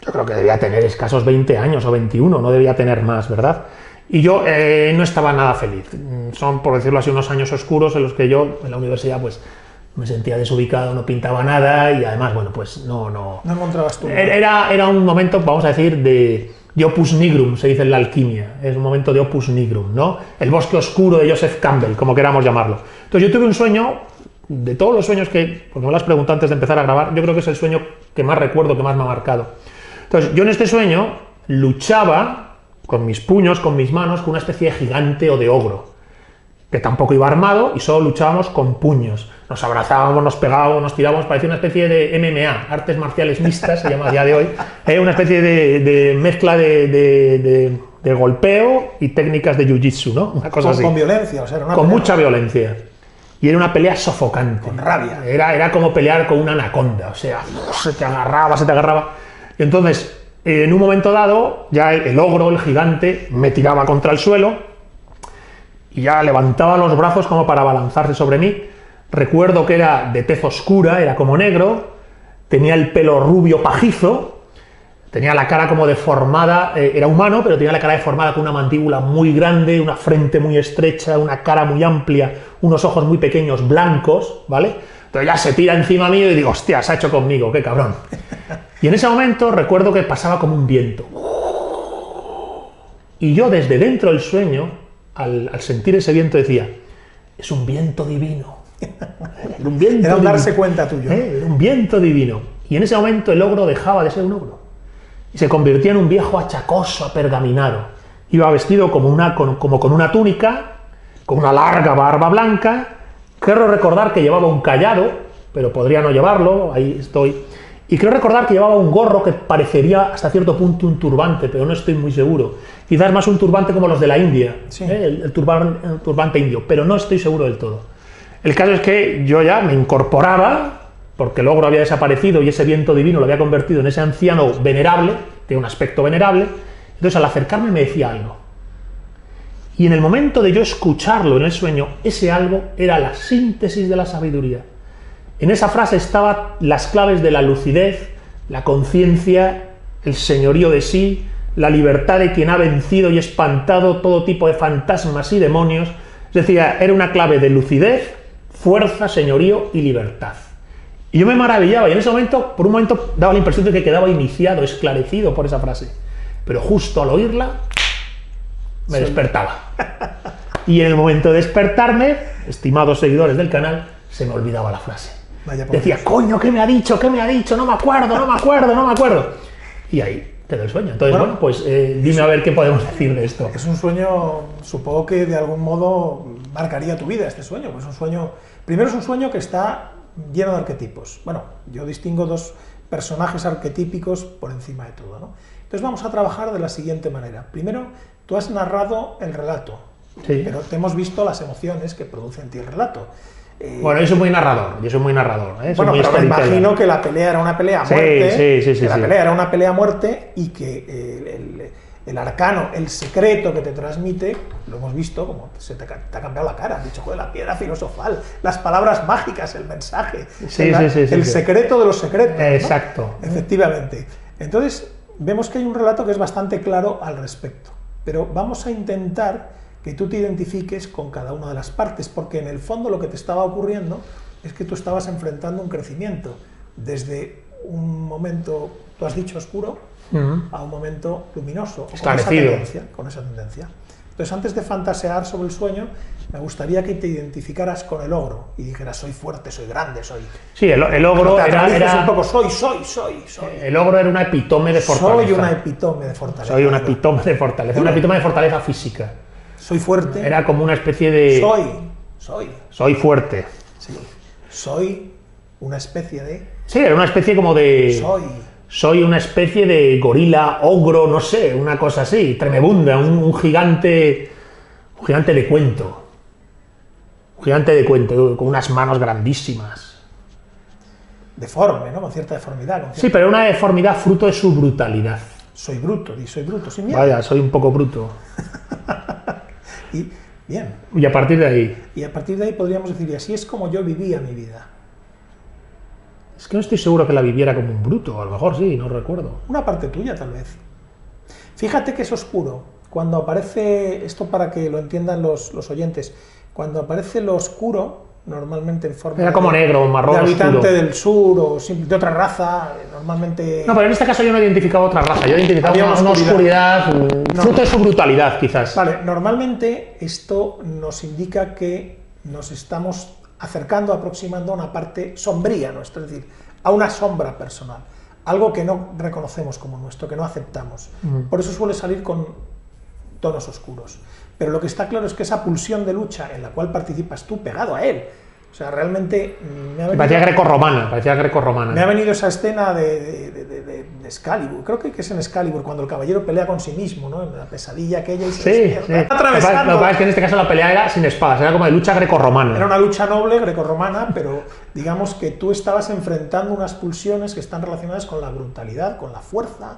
Yo creo que debía tener escasos 20 años o 21, no debía tener más, ¿verdad? Y yo no estaba nada feliz. Son, por decirlo así, unos años oscuros en los que yo, en la universidad, pues me sentía desubicado, no pintaba nada y además, bueno, pues no encontrabas tú. Era un momento, vamos a decir, de opus nigrum, se dice en la alquimia. Es un momento de opus nigrum, ¿no? El bosque oscuro de Joseph Campbell, como queramos llamarlo. Entonces yo tuve un sueño, de todos los sueños que, porque me lo has preguntado antes de empezar a grabar, yo creo que es el sueño que más recuerdo, que más me ha marcado. Entonces yo en este sueño luchaba con mis puños, con mis manos, con una especie de gigante o de ogro, que tampoco iba armado y solo luchábamos con puños. Nos abrazábamos, nos pegábamos, nos tirábamos, parecía una especie de MMA, artes marciales mixtas, se llama a día de hoy, una especie de mezcla de golpeo y técnicas de jiu-jitsu, ¿no? Una cosa así. Con violencia, o sea, era una con pelea. Mucha violencia. Y era una pelea sofocante. Con rabia. Era como pelear con una anaconda, o sea, se te agarraba. Y entonces, En un momento dado, ya el ogro, el gigante, me tiraba contra el suelo y ya levantaba los brazos como para abalanzarse sobre mí. Recuerdo que era de tez oscura, era como negro, tenía el pelo rubio pajizo, tenía la cara como deformada, era humano, pero tenía la cara deformada con una mandíbula muy grande, una frente muy estrecha, una cara muy amplia, unos ojos muy pequeños, blancos, ¿vale? Entonces ya se tira encima mío y digo, hostia, se ha hecho conmigo, qué cabrón. Y en ese momento recuerdo que pasaba como un viento. Y yo desde dentro del sueño, al sentir ese viento, decía, es un viento divino. Era un viento Era un divino. darse cuenta tuyo. Era un viento divino. Y en ese momento el ogro dejaba de ser un ogro. Y se convertía en un viejo achacoso, apergaminado. Iba vestido como con una túnica, con una larga barba blanca. Quiero recordar que llevaba un cayado, pero podría no llevarlo, ahí estoy. Y creo recordar que llevaba un gorro que parecería hasta cierto punto un turbante, pero no estoy muy seguro. Quizás más un turbante como los de la India, sí. el turbante indio, pero no estoy seguro del todo. El caso es que yo ya me incorporaba, porque el ogro había desaparecido y ese viento divino lo había convertido en ese anciano venerable, de un aspecto venerable. Entonces al acercarme me decía algo. Y en el momento de yo escucharlo en el sueño, ese algo era la síntesis de la sabiduría. En esa frase estaban las claves de la lucidez, la conciencia, el señorío de sí, la libertad de quien ha vencido y espantado todo tipo de fantasmas y demonios. Es decir, era una clave de lucidez, fuerza, señorío y libertad. Y yo me maravillaba, y en ese momento, por un momento, daba la impresión de que quedaba iniciado, esclarecido por esa frase. Pero justo al oírla, me despertaba. Y en el momento de despertarme, estimados seguidores del canal, se me olvidaba la frase. Decía, coño, ¿qué me ha dicho? ¿Qué me ha dicho? No me acuerdo, no me acuerdo, no me acuerdo. Y ahí te doy el sueño. Entonces, bueno, pues dime a ver qué podemos decir de esto. Es un sueño, supongo que de algún modo marcaría tu vida este sueño. Pues un sueño, primero es un sueño que está lleno de arquetipos. Bueno, yo distingo dos personajes arquetípicos por encima de todo, ¿no? Entonces vamos a trabajar de la siguiente manera. Primero, tú has narrado el relato, sí, pero te hemos visto las emociones que produce en ti el relato. Bueno, yo soy muy narrador, ¿eh? Bueno, pero me imagino que la pelea era una pelea a muerte, sí, la pelea era una pelea a muerte y que el arcano, el secreto que te transmite, lo hemos visto, como se te ha cambiado la cara, has dicho, joder, la piedra filosofal, las palabras mágicas, el mensaje, el secreto de los secretos. Exacto. ¿no? Efectivamente. Entonces, vemos que hay un relato que es bastante claro al respecto, pero vamos a intentar que tú te identifiques con cada una de las partes, porque en el fondo lo que te estaba ocurriendo es que tú estabas enfrentando un crecimiento, desde un momento, tú has dicho oscuro, a un momento luminoso, con esa tendencia. Entonces, antes de fantasear sobre el sueño, me gustaría que te identificaras con el ogro y dijeras, soy fuerte, soy grande, soy... Sí, el ogro era un poco, soy. El ogro era una epitome de fortaleza. Soy una epitome de fortaleza. Soy una epitome de fortaleza, una epitome de fortaleza física. Soy fuerte. Era como una especie de... Soy fuerte. Sí. Soy una especie de... Sí, era una especie como de... Soy una especie de gorila, ogro, no sé, una cosa así, tremebunda, un gigante de cuento. Un gigante de cuento, con unas manos grandísimas. Deforme, ¿no? Con cierta deformidad. Sí, pero una deformidad fruto de su brutalidad. Soy bruto, sin miedo. Vaya, soy un poco bruto. Y bien. Y a partir de ahí. Y a partir de ahí podríamos decir, y así es como yo vivía mi vida. Es que no estoy seguro que la viviera como un bruto, a lo mejor sí, no recuerdo. Una parte tuya, tal vez. Fíjate que es oscuro. Cuando aparece, esto para que lo entiendan los oyentes, cuando aparece lo oscuro, normalmente en forma era como negro, marrón, de habitante oscuro. del sur o de otra raza, normalmente... No, pero en este caso yo no identificaba otra raza, yo identificaba una oscuridad fruto de su brutalidad, quizás. Vale, normalmente esto nos indica que nos estamos acercando, aproximando a una parte sombría nuestra, es decir, a una sombra personal, algo que no reconocemos como nuestro, que no aceptamos. Por eso suele salir con tonos oscuros. Pero lo que está claro es que esa pulsión de lucha en la cual participas tú pegado a él, o sea, realmente parecía grecorromana. Me ha venido esa escena de Excalibur, creo que es en Excalibur, cuando el caballero pelea con sí mismo, ¿no? En la pesadilla aquella y sí. Atravesando. Lo que pasa es que en este caso la pelea era sin espadas, era como de lucha grecorromana. Era una lucha noble grecorromana, pero digamos que tú estabas enfrentando unas pulsiones que están relacionadas con la brutalidad, con la fuerza,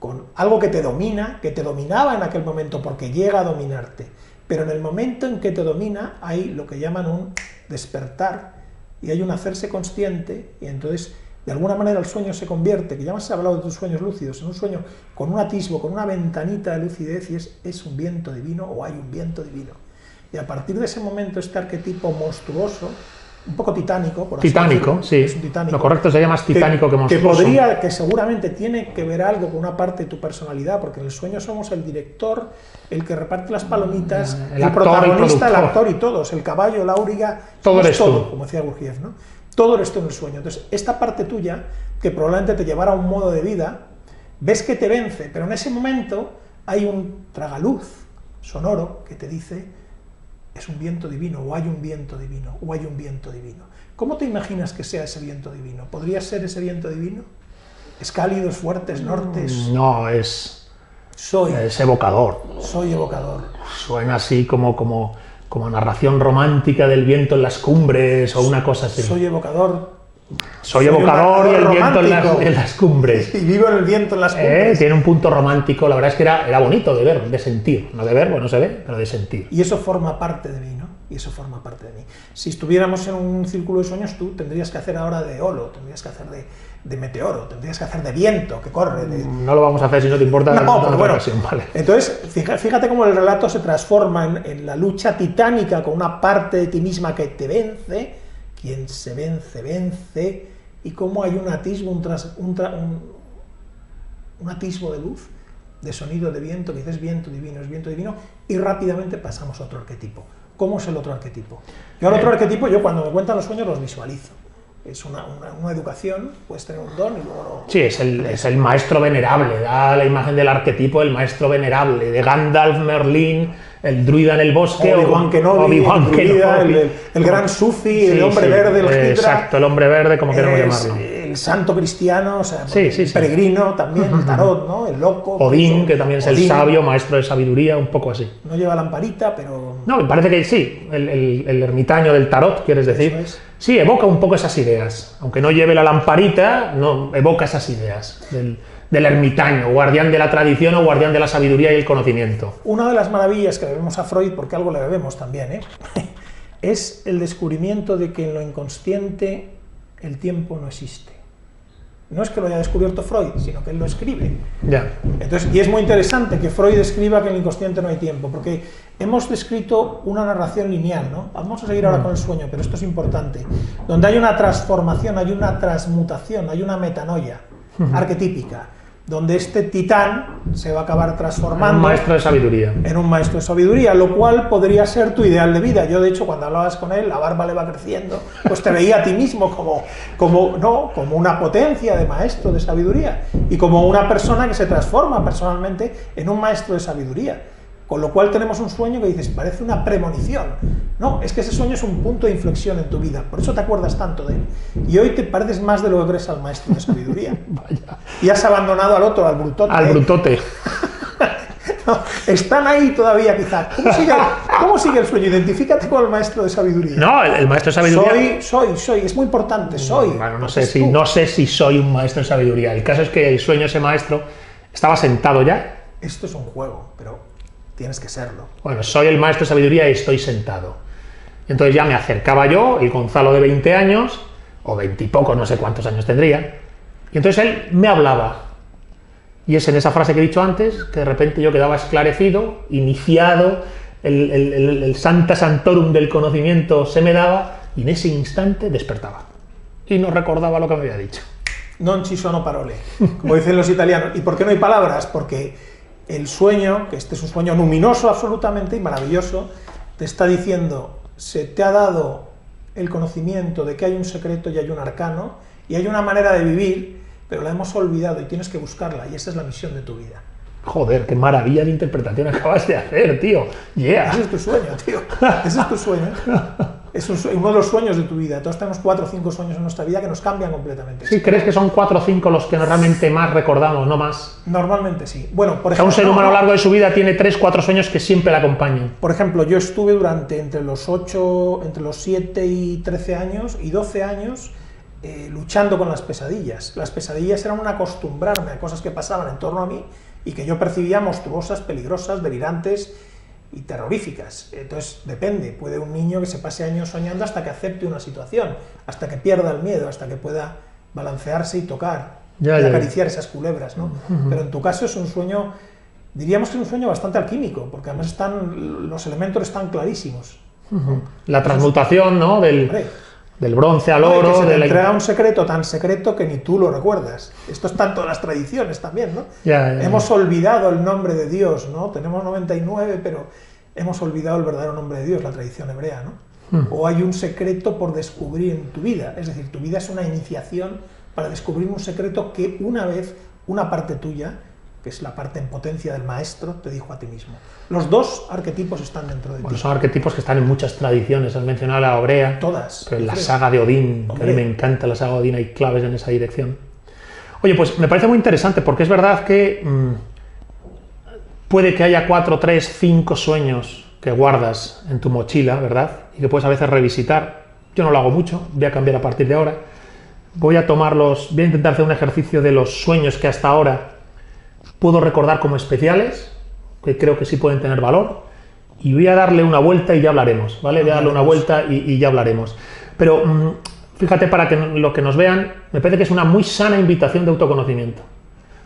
con algo que te domina, que te dominaba en aquel momento porque llega a dominarte, pero en el momento en que te domina hay lo que llaman un despertar y hay un hacerse consciente, y entonces de alguna manera el sueño se convierte, que ya hemos hablado de tus sueños lúcidos, en un sueño con un atisbo, con una ventanita de lucidez, y es un viento divino o hay un viento divino. Y a partir de ese momento este arquetipo monstruoso, un poco titánico, por así Titánico, decirlo, sí. es un titánico, Lo correcto sería más titánico que monstruoso. Que seguramente tiene que ver algo con una parte de tu personalidad, porque en el sueño somos el director, el que reparte las palomitas, el actor, protagonista, el productor. actor y todos, el caballo, la auriga, Todo somos eres tú. todo, como decía Gurdjieff, ¿no? Todo eres tú en el sueño. Entonces, esta parte tuya, que probablemente te llevara a un modo de vida, ves que te vence, pero en ese momento hay un tragaluz sonoro que te dice: es un viento divino, o hay un viento divino, o hay un viento divino. ¿Cómo te imaginas que sea ese viento divino? ¿Podría ser ese viento divino? ¿Es cálido, es fuerte, es norte? No, es Soy evocador. evocador. Suena así como narración romántica del viento en las cumbres o una cosa así. Soy evocador. Soy evocador y el viento romántico. en las cumbres. Y vivo en el viento en las cumbres. Tiene un punto romántico, la verdad es que era bonito de ver, de sentir. No de ver, bueno, se ve, pero de sentir. Y eso forma parte de mí, ¿no? Y eso forma parte de mí. Si estuviéramos en un círculo de sueños, tú tendrías que hacer ahora de holo, tendrías que hacer de meteoro, tendrías que hacer de viento que corre. No lo vamos a hacer si no te importa. No, pero bueno, vale. Entonces, fíjate cómo el relato se transforma en la lucha titánica con una parte de ti misma que te vence. Quien se vence, vence. Y cómo hay un atisbo, un atisbo de luz, de sonido, de viento, que dices viento divino, y rápidamente pasamos a otro arquetipo. ¿Cómo es el otro arquetipo? Yo al otro arquetipo, cuando me cuentan los sueños los visualizo. Es una educación, puedes tener un don y luego... Sí, es el maestro venerable, da la imagen del arquetipo del maestro venerable, de Gandalf, Merlín, el druida en el bosque, Obi-Wan Kenobi, el gran sufi, el hombre verde, el hidra. Exacto, el hombre verde, como queremos llamarlo. El santo cristiano, o sea, sí. peregrino también, el tarot, ¿no? El loco. Odín, que también es el sabio, maestro de sabiduría, un poco así. No lleva lamparita, pero... No, me parece que sí, el ermitaño del tarot, quieres decir. Eso es. Sí, evoca un poco esas ideas. Aunque no lleve la lamparita, no evoca esas ideas del ermitaño, guardián de la tradición o guardián de la sabiduría y el conocimiento. Una de las maravillas que debemos a Freud, porque algo le debemos también, es el descubrimiento de que en lo inconsciente el tiempo no existe. No es que lo haya descubierto Freud, sino que él lo escribe. Ya. Entonces, y es muy interesante que Freud escriba que en el inconsciente no hay tiempo, porque hemos descrito una narración lineal, ¿no? Vamos a seguir ahora con el sueño, pero esto es importante, donde hay una transformación, hay una transmutación, hay una metanoia arquetípica, donde este titán se va a acabar transformando Un maestro de sabiduría. en un maestro de sabiduría, lo cual podría ser tu ideal de vida. Yo, de hecho, cuando hablabas con él, la barba le va creciendo, pues te veía a ti mismo como una potencia de maestro de sabiduría y como una persona que se transforma personalmente en un maestro de sabiduría. Con lo cual tenemos un sueño que dices, parece una premonición. No, es que ese sueño es un punto de inflexión en tu vida, por eso te acuerdas tanto de él. Y hoy te pareces más de lo que crees al maestro de sabiduría. Vaya. Y has abandonado al otro, al brutote. Al brutote. No, están ahí todavía, quizá. ¿Cómo sigue el sueño? Identifícate con el maestro de sabiduría. No, el maestro de sabiduría... Soy, es muy importante, soy. Bueno, no sé si soy un maestro de sabiduría. El caso es que el sueño, ese maestro, estaba sentado ya. Esto es un juego, pero tienes que serlo. Bueno, soy el maestro de sabiduría y estoy sentado. Y entonces ya me acercaba yo, el Gonzalo de 20 años, o 20 y poco, no sé cuántos años tendría, y entonces él me hablaba. Y es en esa frase que he dicho antes, que de repente yo quedaba esclarecido, iniciado, el Santa Santorum del conocimiento se me daba, y en ese instante despertaba. Y no recordaba lo que me había dicho. Non ci sono parole, como dicen los italianos. ¿Y por qué no hay palabras? Porque el sueño, que este es un sueño luminoso absolutamente y maravilloso, te está diciendo, se te ha dado el conocimiento de que hay un secreto y hay un arcano, y hay una manera de vivir, pero la hemos olvidado y tienes que buscarla, y esa es la misión de tu vida. Joder, qué maravilla de interpretación acabas de hacer, tío. Yeah. Ese es tu sueño, tío. Ese es tu sueño. Es uno de los sueños de tu vida. Todos tenemos 4 o 5 sueños en nuestra vida que nos cambian completamente. ¿Sí crees que son 4 o 5 los que realmente más recordamos, no más? Normalmente sí. Bueno, por O sea, ejemplo, un ser humano a lo largo de su vida tiene 3 o 4 sueños que siempre le acompañan. Por ejemplo, yo estuve entre los 7 y 13 años y 12 años luchando con las pesadillas. Las pesadillas eran un acostumbrarme a cosas que pasaban en torno a mí y que yo percibía monstruosas, peligrosas, delirantes y terroríficas. Entonces, depende, puede un niño que se pase años soñando hasta que acepte una situación, hasta que pierda el miedo, hasta que pueda balancearse y tocar y acariciar esas culebras, ¿no? Pero en tu caso es un sueño, diríamos que es un sueño bastante alquímico, porque además los elementos están clarísimos. La transmutación, ¿no? Del bronce al oro. Que se te entrega un secreto tan secreto que ni tú lo recuerdas. Esto está en todas las tradiciones también, ¿no? Hemos olvidado el nombre de Dios, ¿no? Tenemos 99, pero hemos olvidado el verdadero nombre de Dios, la tradición hebrea, ¿no? O hay un secreto por descubrir en tu vida, es decir, tu vida es una iniciación para descubrir un secreto que una vez, una parte tuya, que es la parte en potencia del maestro, te dijo a ti mismo. Los dos arquetipos están dentro de ti. Son arquetipos que están en muchas tradiciones. Has mencionado la hebrea. Todas. Pero en la saga de Odín, que a mí me encanta la saga de Odín, hay claves en esa dirección. Oye, pues me parece muy interesante, porque es verdad que puede que haya 4, 3, 5 sueños que guardas en tu mochila, ¿verdad? Y que puedes a veces revisitar. Yo no lo hago mucho, voy a cambiar a partir de ahora. Voy a intentar hacer un ejercicio de los sueños que hasta ahora puedo recordar como especiales, que creo que sí pueden tener valor, y voy a darle una vuelta y ya hablaremos, ¿vale? Voy a darle una vuelta y ya hablaremos. Pero fíjate, para que lo que nos vean, me parece que es una muy sana invitación de autoconocimiento.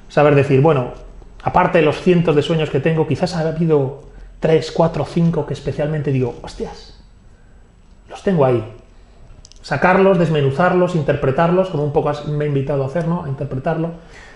Saber decir, bueno, aparte de los cientos de sueños que tengo, quizás ha habido 3, 4, 5 que especialmente digo, hostias, los tengo ahí. Sacarlos, desmenuzarlos, interpretarlos, como un poco me he invitado a hacer, ¿no? A interpretarlo.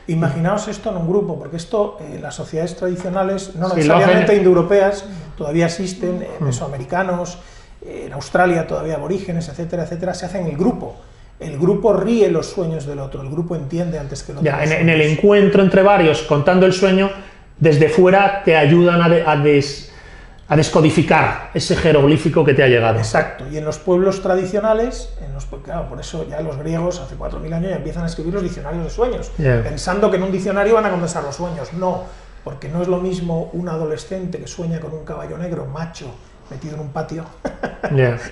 Imaginaos esto en un grupo, porque esto, las sociedades tradicionales, no necesariamente indoeuropeas, todavía existen, mesoamericanos, en Australia todavía aborígenes, etcétera, etcétera, se hacen el grupo. El grupo ríe los sueños del otro, el grupo entiende antes que el otro. En el encuentro entre varios, contando el sueño, desde fuera te ayudan a descodificar ese jeroglífico que te ha llegado. Exacto, y en los pueblos tradicionales, claro, por eso ya los griegos hace 4000 años ya empiezan a escribir los diccionarios de sueños, pensando que en un diccionario van a condensar los sueños. No, porque no es lo mismo un adolescente que sueña con un caballo negro, macho, metido en un patio,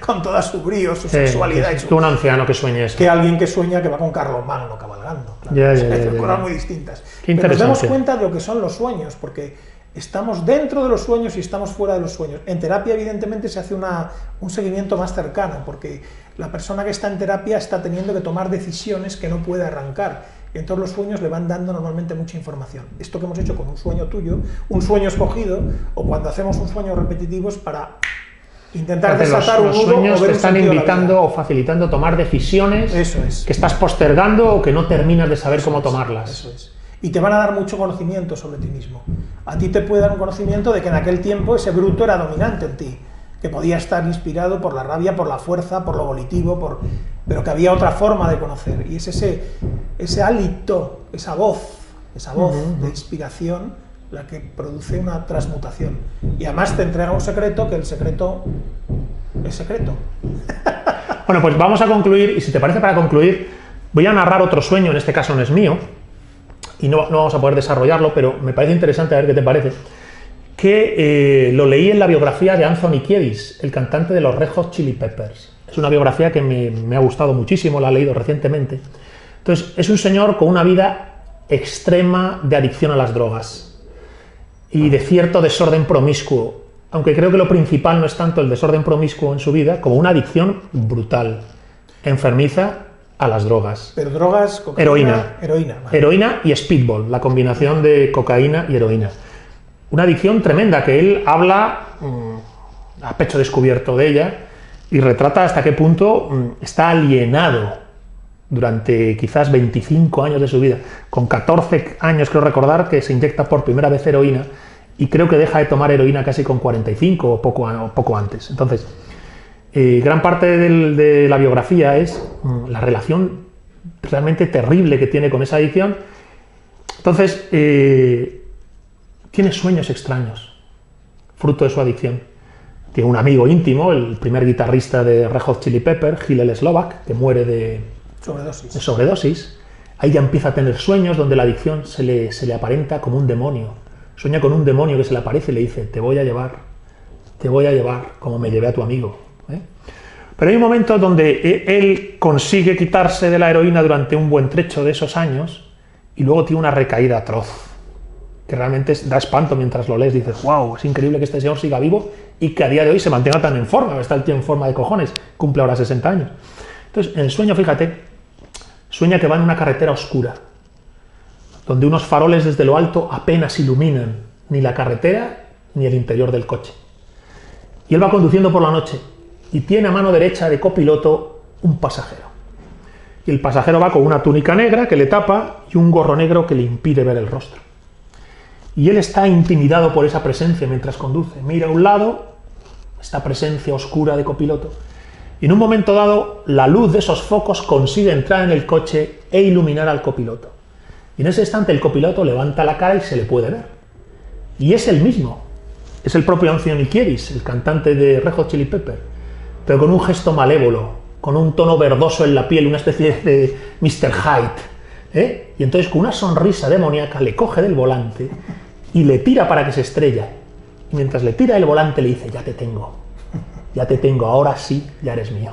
con toda su brío, su sexualidad. Que un anciano que sueñe eso. Que alguien que sueña que va con Carlomagno cabalgando. Claro. Cosas muy distintas. Qué interesante. Pero nos damos cuenta de lo que son los sueños, porque estamos dentro de los sueños y estamos fuera de los sueños. En terapia, evidentemente, se hace un seguimiento más cercano, porque la persona que está en terapia está teniendo que tomar decisiones que no puede arrancar. Y entonces los sueños le van dando normalmente mucha información. Esto que hemos hecho con un sueño tuyo, un sueño escogido, o cuando hacemos un sueño repetitivo es para intentar desatar un nudo. Los sueños te están invitando o facilitando tomar decisiones que estás postergando o que no terminas de saber cómo tomarlas. Eso es. Y te van a dar mucho conocimiento sobre ti mismo. A ti te puede dar un conocimiento de que en aquel tiempo ese bruto era dominante en ti, que podía estar inspirado por la rabia, por la fuerza, por lo volitivo, pero que había otra forma de conocer. Y es ese hálito, esa voz de inspiración la que produce una transmutación. Y además te entrega un secreto, que el secreto es secreto. Bueno, pues vamos a concluir, y si te parece, para concluir, voy a narrar otro sueño, en este caso no es mío, y no vamos a poder desarrollarlo, pero me parece interesante, a ver qué te parece, que lo leí en la biografía de Anthony Kiedis, el cantante de los Red Hot Chili Peppers. Es una biografía que me ha gustado muchísimo, la he leído recientemente. Entonces, es un señor con una vida extrema de adicción a las drogas y de cierto desorden promiscuo, aunque creo que lo principal no es tanto el desorden promiscuo en su vida, como una adicción brutal, enfermiza a las drogas. Pero drogas, cocaína, heroína. Vale. Heroína y speedball, la combinación de cocaína y heroína. Una adicción tremenda que él habla a pecho descubierto de ella y retrata hasta qué punto está alienado durante quizás 25 años de su vida. Con 14 años creo recordar que se inyecta por primera vez heroína y creo que deja de tomar heroína casi con 45 o poco antes. Entonces, gran parte de la biografía es la relación realmente terrible que tiene con esa adicción. Entonces, tiene sueños extraños, fruto de su adicción. Tiene un amigo íntimo, el primer guitarrista de Red Hot Chili Peppers, Hillel Slovak, que muere de sobredosis. Ahí ya empieza a tener sueños donde la adicción se le aparenta como un demonio. Sueña con un demonio que se le aparece y le dice: te voy a llevar como me llevé a tu amigo. Pero hay un momento donde él consigue quitarse de la heroína durante un buen trecho de esos años y luego tiene una recaída atroz, que realmente da espanto mientras lo lees. Dices, wow, es increíble que este señor siga vivo y que a día de hoy se mantenga tan en forma. Está el tío en forma de cojones, cumple ahora 60 años. Entonces, en el sueño, fíjate, sueña que va en una carretera oscura, donde unos faroles desde lo alto apenas iluminan ni la carretera ni el interior del coche. Y él va conduciendo por la noche y tiene a mano derecha de copiloto un pasajero. Y el pasajero va con una túnica negra que le tapa y un gorro negro que le impide ver el rostro. Y él está intimidado por esa presencia mientras conduce. Mira a un lado, esta presencia oscura de copiloto. Y en un momento dado, la luz de esos focos consigue entrar en el coche e iluminar al copiloto. Y en ese instante el copiloto levanta la cara y se le puede ver. Y es el mismo. Es el propio Anthony Kiedis, el cantante de Red Hot Chili Peppers, pero con un gesto malévolo, con un tono verdoso en la piel, una especie de Mr. Hyde. Y entonces con una sonrisa demoníaca le coge del volante y le tira para que se estrella. Y mientras le tira el volante le dice, ya te tengo, ahora sí, ya eres mío.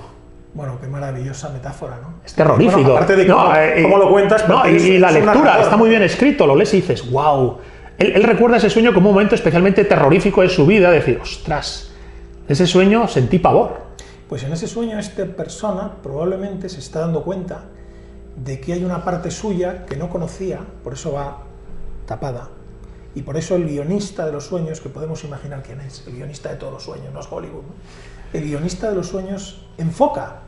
Bueno, qué maravillosa metáfora, ¿no? Es terrorífico. Bueno, aparte de cómo lo cuentas, no, y la lectura está muy bien escrito, lo lees y dices, wow. Él recuerda ese sueño como un momento especialmente terrorífico de su vida, decir, ostras, ese sueño sentí pavor. Pues en ese sueño esta persona probablemente se está dando cuenta de que hay una parte suya que no conocía, por eso va tapada. Y por eso el guionista de los sueños, que podemos imaginar quién es, el guionista de todos los sueños, no es Hollywood, ¿no? El guionista de los sueños enfoca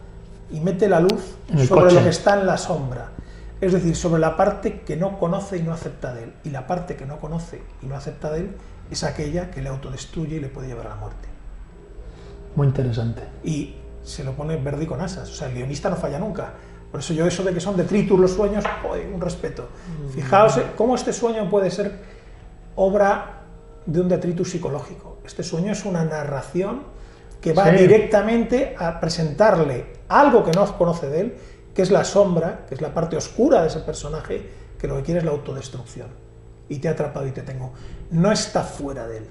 y mete la luz sobre lo que está en la sombra. Es decir, sobre la parte que no conoce y no acepta de él. Y la parte que no conoce y no acepta de él es aquella que le autodestruye y le puede llevar a la muerte. Muy interesante. Y se lo pone verde y con asas. O sea, el guionista no falla nunca. Por eso yo eso de que son detritus los sueños, joder, un respeto. Fijaos cómo este sueño puede ser obra de un detritus psicológico. Este sueño es una narración que va directamente a presentarle algo que no conoce de él, que es la sombra, que es la parte oscura de ese personaje, que lo que quiere es la autodestrucción. Y te ha atrapado y te tengo. No está fuera de él,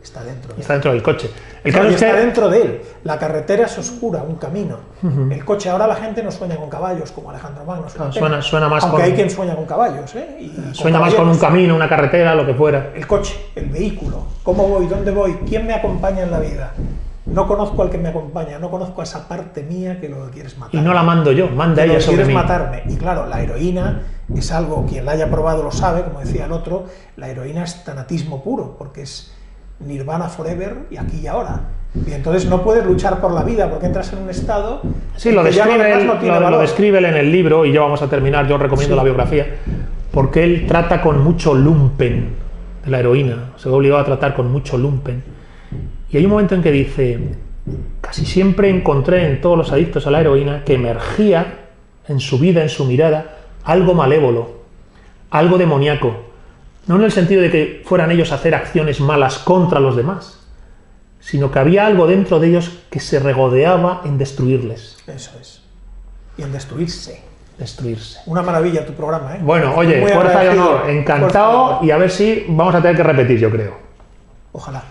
está dentro de él. Está dentro del coche. Está dentro de él. La carretera es oscura, un camino. El coche, ahora la gente no sueña con caballos, como Alejandro Magno. Suena más aunque hay quien sueña con caballos. Sueña más con un camino, una carretera, lo que fuera. El coche, el vehículo. ¿Cómo voy? ¿Dónde voy? ¿Quién me acompaña en la vida? No conozco al que me acompaña, no conozco a esa parte mía que lo que quieres matar. Y no la mando yo, manda ella sobre mí. Quieres matarme. Y claro, la heroína es algo, quien la haya probado lo sabe, como decía el otro, la heroína es tanatismo puro, porque es nirvana forever y aquí y ahora. Y entonces no puedes luchar por la vida porque entras en un estado... Sí, lo describe él en el libro, y ya vamos a terminar, yo recomiendo la biografía, porque él trata con mucho lumpen de la heroína, se ve obligado a tratar con mucho lumpen. Y hay un momento en que dice, casi siempre encontré en todos los adictos a la heroína que emergía en su vida, en su mirada, algo malévolo, algo demoníaco. No en el sentido de que fueran ellos a hacer acciones malas contra los demás, sino que había algo dentro de ellos que se regodeaba en destruirles. Eso es. Y en destruirse. Destruirse. Una maravilla tu programa, ¿eh? Bueno, oye, fuerza y honor, encantado, y a ver si vamos a tener que repetir, yo creo. Ojalá.